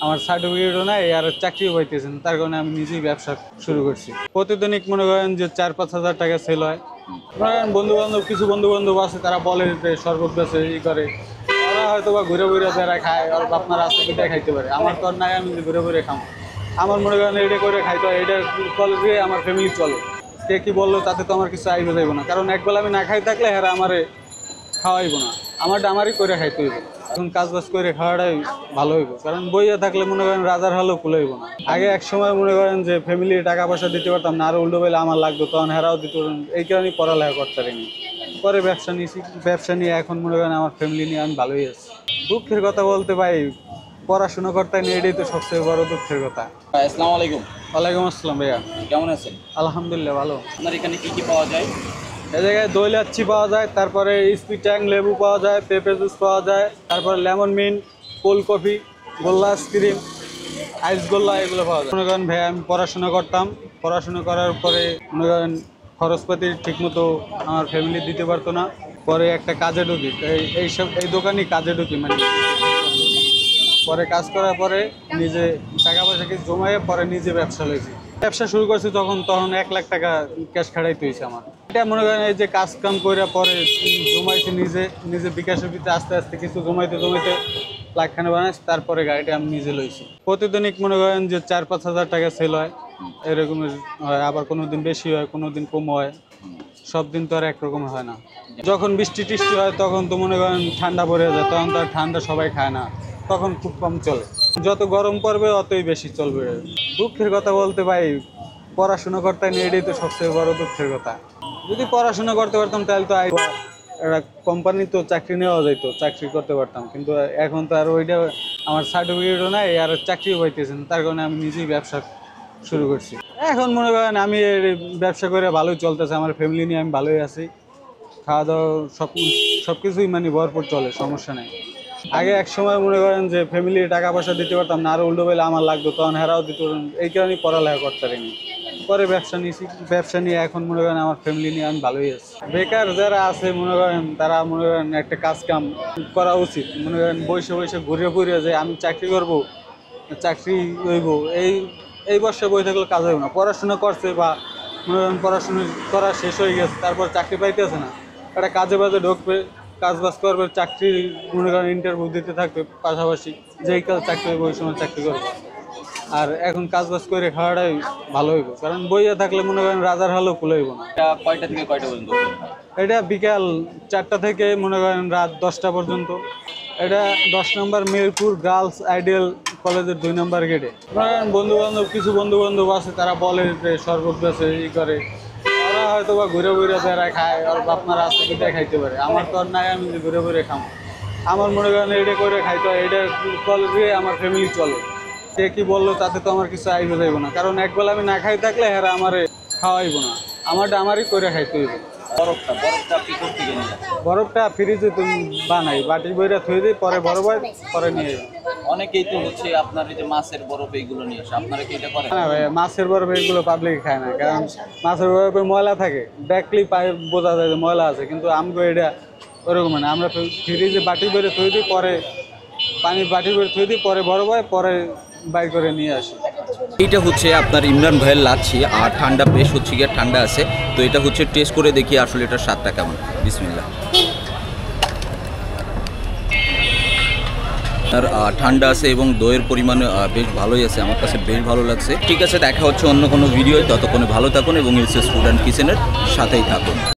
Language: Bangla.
আমার সার্টিফিকেটও নাই আর চাকরিও পাইতেছেন, তার কারণে আমি নিজেই ব্যবসা শুরু করছি। প্রতিদিনই মনে করেন যে 4-5 হাজার টাকা সেল হয়। মনে করেন কিছু বন্ধু বান্ধব আছে, তারা বলে যে শরবত বেচে ই করে, ওরা হয়তো বা ঘুরে ঘুরে যারা খায়, ওর আপনার আছে কিটা খাইতে পারে। আমার তো আর নাই, আমি যে ঘুরে ঘুরে খাম। আমার মনে করেন এটা করে খাইতে হয়, এটা কলেজে আমার ফ্যামিলি চলে। কে কি বললো তাতে তো আমার কিছু আইবে যাইব না, কারণ একবেলা আমি না খাই থাকলে হ্যাঁ আমারে খাওয়াইব না, আমারই করে খাইতে হইব। এখন কাজ বাজ করে খাওয়াটাই ভালো হইব, কারণ বইয়া থাকলে মনে করেন রাজার হলেও কুলাইব না। আগে এক সময় মনে করেন যে ফ্যামিলি টাকা পয়সা দিতে পারতাম না, আরো উল্টো বেলা আমার লাগতো, তখন হেরাও দিতে পারতাম, এই কারণেই পড়ালেখা করতে পারিনি। পরে ব্যবসা নিয়েছি, ব্যবসা নিয়ে এখন মনে করেন আমার ফ্যামিলি নিয়ে আমি ভালোই আছি। দুঃখের কথা বলতে ভাই, পড়াশোনা করতে নিয়ে এটাই তো সবচেয়ে বড় দুঃখের কথা। আসসালামু আলাইকুম। ওয়ালাইকুম আসসালাম ভাইয়া, কেমন আছেন? আলহামদুলিল্লাহ ভালো। আপনার এখানে কি কি পাওয়া যায়? এই জায়গায় দই লাচ্ছি পাওয়া যায়, তারপরে স্পিড ট্যাং লেবু পাওয়া যায়, পেঁপে জুস পাওয়া যায়, তারপরে লেমন মিন্ট, কোল্ড কফি, গোল্লা আইসক্রিম, আইস গোল্লা, এগুলো পাওয়া যায়। মনে করেন ভাই আমি পড়াশোনা করতাম, পড়াশোনা করার পরে মনে করেন খরচপাতি ঠিকমতো আমার ফ্যামিলি দিতে পারতো না। পরে একটা কাজে ঢুকি, এই দোকানই কাজে ঢুকি, মানে পরে কাজ করার পরে নিজে টাকা পয়সা কিছু জমাইয়ে পরে নিজে ব্যবসা লইছি। ব্যবসা শুরু করছি তখন 1 লাখ টাকা ক্যাশ খাড়াইতে হয়েছে আমার। এটা মনে করেন এই যে কাজ কাম করে পরে জমাইছি, নিজে বিকাশের ভিতরে আস্তে আস্তে কিছু জমাইতে লাখখানে বানাইছি, তারপরে গাড়িটা আমি নিজে লইছি। প্রতিদিনই মনে করেন যে 4-5 হাজার টাকা সেল হয়, এরকমের হয়। আবার কোনোদিন বেশি হয়, কোনোদিন কম হয়, সব দিন তো আর একরকম হয় না। যখন বৃষ্টি টিষ্টি হয় তখন তো মনে করেন ঠান্ডা পড়ে যায়, তখন তো আর ঠান্ডা সবাই খায় না, তখন খুব কম চলে। যত গরম পড়বে অতই বেশি চলবে। দুঃখের কথা বলতে ভাই, পড়াশোনা করতে নিয়ে এটাই তো সবচেয়ে বড় দুঃখের কথা। যদি পড়াশোনা করতে পারতাম তাহলে তো একটা কোম্পানি তো চাকরি নেওয়া যাইতো, চাকরি করতে পারতাম, কিন্তু এখন তো আর ওইটা আমার সার্টিফিকেটও নাই আর চাকরিও পাইতেছেন, তার কারণে আমি নিজেই ব্যবসা শুরু করছি। এখন মনে করেন আমি ব্যবসা করে ভালোই চলতেছে, আমার ফ্যামিলি নিয়ে আমি ভালোই আছি, খাওয়া দাওয়া সব কিছুই মানে ভরপুর চলে, সমস্যা নেই। আগে এক সময় মনে করেন যে ফ্যামিলি টাকা পয়সা দিতে পারতাম না, আরো উল্টো বেলা আমার লাগতো, তখন হেরাও দিতে পারতাম, এই কারণেই পড়ালেখা করতে পারিনি। পরে ব্যবসা নিয়েছি, ব্যবসা নিয়ে এখন মনে করেন আমার ফ্যামিলি নিয়ে আমি ভালোই আছি। বেকার যারা আছে মনে করেন তারা মনে করেন একটা কাজ কাম করা উচিত। মনে করেন বসে ঘুরে যে আমি চাকরি করব, চাকরি হইব, এই বর্ষে বই থাকলে কাজ হবে না। পড়াশোনা করছে বা মনে করেন পড়াশোনা করা শেষ হয়ে গেছে, তারপর চাকরি পাইতেছে না, একটা কাজে বাজে ঢুকবে, কাজ বাজ করবে, চাকরি মনে করেন ইন্টারভিউ দিতে থাকবে, পাশাপাশি যেই কাজ চাকরি হইব ওই সময় চাকরি করবে। আর এখন কাজ বাজ করে খাওয়াটাই ভালো হইব, কারণ বইয়া থাকলে মনে করেন রাজার হলেও কুলাইব না। এটা কয়টা থেকে কয়টা পর্যন্ত? এটা বিকাল 4টা থেকে মনে করেন রাত 10টা পর্যন্ত। এটা 10 নম্বর মিরপুর গার্লস আইডিয়াল কলেজের 2 নম্বর গেটে। কিছু বন্ধু বান্ধব আছে, তারা বলে যে শরবত বেচে ই করে, ওরা হয়তো বা ঘুরে ঘুরে যারা খায়, ওর আপনার আছে কিটা খাইতে পারে। আমার তো আর নাই, আমি যে ঘুরে ঘুরে খাম। আমার মনে করেন এটা করে খাইতে হয়, এটা কলেজে আমার ফ্যামিলি চলে। কে কি বললো তাতে তো আমার কিছু আইবে যাইব না, কারণ একবেলা আমি না খাই থাকলে হ্যাঁ আমারে খাওয়াইব না, আমারই করে খাইতে হইব। বরফটা আপনি করতে গেলেন? বরফটা ফ্রিজে তুমি বানাই, বাটি বইরা থুয়ে দিই, পরে বরফ হয়, পরে নিয়ে যাই। অনেকেই তো হচ্ছে আপনার এই যে মাছের বরফ এইগুলো নিয়ে আসে, আপনারা কি এটা করেন? না ভাই, মাছের বরফ এগুলো পাবলিক খায় না, কারণ মাছের বরফে ময়লা থাকে, দেখলেই পায়ে বোঝা যায় যে ময়লা আছে, কিন্তু আমগো এটা ওরকম না। আমরা ফ্রিজে বাটি বেড়ে থুয়ে দিই, পরে পানি বাটি বেড়ে থুয়ে দিই, পরে বরফ হয়, পরে বাই করে নিয়ে আসি। এইটা হচ্ছে আপনার ইমরান ভাইয়ের লাচ্ছি, আর ঠান্ডা বেশ হচ্ছে গিয়ে ঠান্ডা আছে, তো এটা হচ্ছে টেস্ট করে দেখি আসলে এটার স্বাদটা কেমন। বিসমিল্লাহ। আর ঠান্ডা আছে এবং দইয়ের পরিমাণ বেশ ভালোই আছে, আমার কাছে বেশ ভালো লাগছে। ঠিক আছে, দেখা হচ্ছে অন্য কোনো ভিডিও, ততক্ষণে ভালো থাকুন এবং এসএস ফুড অ্যান্ড কিচেনের সাথেই থাকুন।